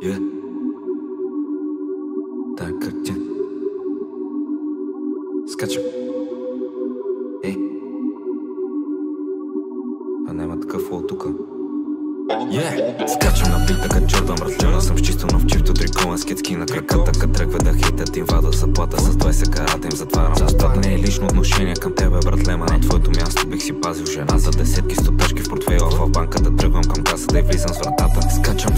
Yeah. Тая картина. Скачам. Ей. А няма такъв фол тука. Скачам на бита като Джордан, разлена съм с чисто нов чифто, триковен скетски на краката, като тръгва да хитят им вада заплата, с 20 карата им затварям устата. Не е лично отношение към тебе, братлема, на твоето място бих си пазил жената. Десетки стотъчки в портфейла в банката, тръгвам към касата и влизам с вратата. Скачам,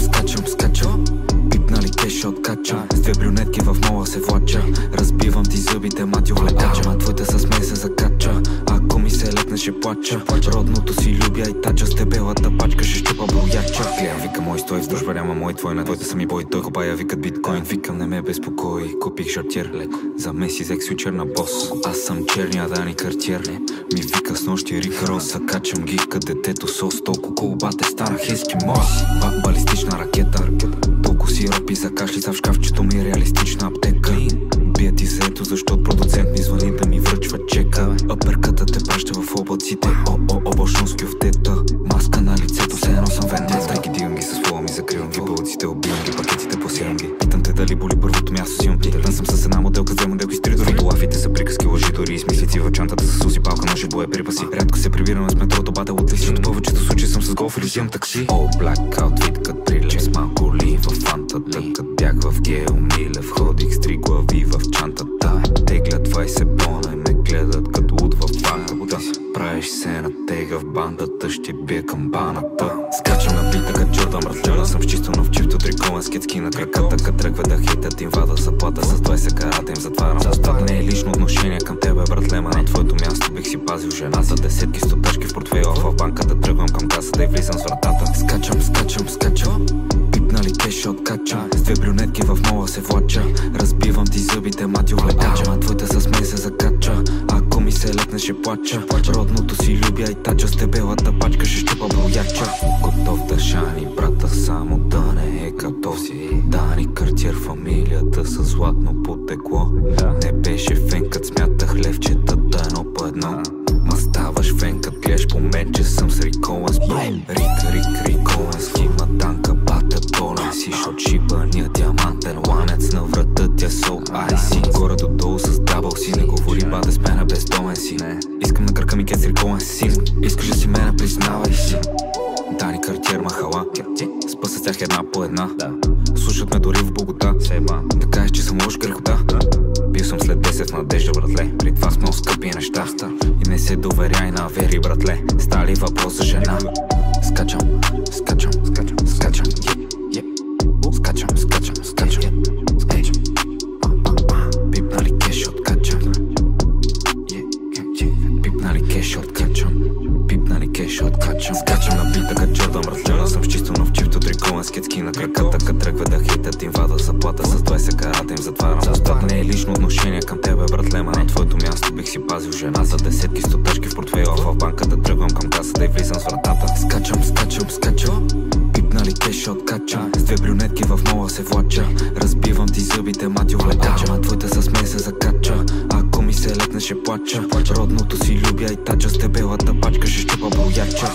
пипнали кеша откачам, с две брюнетки в мола се влача. Разбивам ти зъбите, мати увлекача, а твоята с мен се закача. Ако ми се лекне ще плача, родното си любя и тача, с дебелата пачка ще щупа брояча. Гледам, вика мой стой, в дружба няма мой твой, на твоите са ми бой, той копая викат биткоин. Викам не ме безпокой, купих шартиер леко, за Меси взех свичер на бос. Аз съм черния Дани Картиер, ми вика с нощи Рик Роса, качам ги като детето сос, толкова колбате станах ескимос. Балистична ракета, толкова сиропи за кашлица в шкафчето ми, реалистична аптека. Бия ти заето, защото продуцент ми звъни да ми връчва чека. Аперката те праща в облаците, обочно с кюфтета. Маска на лицето, все едно съм вендета. Трайки дигам ги с фола ми, закривам ги бълците, убивам ги, пакетите посирам ги. Питам те дали боли първото място си имам ти. Тън съм с една моделка, две моделки с три дори. Лафите са приказки, лъжи, дори и смислици в чантата с суси, палка, ножи, боеприпаси. Рядко се прибираме с метрото, бател от лиси. В повечето случаи съм с голф или си имам такси. All black outfit, кът трилер, с малко ли в фантата. Кът бях в Гео Милев, ходих с 3 глави в чантата. Теглят 20 бона и ме гледат като луд в банката. Правиш се на тега в бандата, ще бия камбаната. Скачам на бита като Джордан, разлена съм с чисто нов чифто, триковен скетски на краката, като тръгва да хитят им вада заплата, с 20 карата им затварям устата. Не е лично отношение към тебе, братлема, на твоето място бих си пазил жената. Десетки стотъчки в портфейла в банката, тръгвам към касата и влизам с вратата. Скачам, пипнали кеша откачам, с две брюнетки в мола се влача. Разбивам ти зъбите, мати увлекача, а твоята с мен се закача. Ако ми се лекне ще плача, родното си любя и тача, с дебелата пачка ще щупа брояча. Готов да шани брата, само да не е като си. Дани Картиер, фамилията с златно потекло. Не беше фен, кът смятах левчетата едно по едно. Ма ставаш фен, кът гледаш по мен, че съм с Риколен с бро. Риколен с химатанка, бата болен си, шот шибания диамантен ланец на врата тя сол айси. Горе до долу с дабъл си, не говори бате с мене бездомен си. Искам на кръка ми кец Риколен син, искаш да си мене, признавай си. Дани Картиер махала, спа с тях една по една. Слушат ме дори в Богота, да кажеш, че съм лош грехота. Бил съм след 10 в надежда, братле, при това с много скъпи неща. И не се доверяй на вери, братле, стали въпрос за жена. Скачам, пипнали кеша откачам, пипнали кеша откачам. Скачам на бита като Джордан, разлена съм с чисто нов чифто, триковен скетски на краката, като тръгва да хитят им вада заплата, с 20 карата им затварям устата. Не е лично отношение към тебе, братлема, на твоето място бих си пазил жената. Десетки стотъчки в портфейла в банката, тръгвам към касата и влизам с вратата. Скачам, пипнали кеша откачам, с две брюнетки в мола се влача. Разбивам ти зъбите, мати увлекача, а твоята с мен се закача. Ако ми се лекне ще плача, родното си любя и тача, с дебелата пачка ще щупа брояча.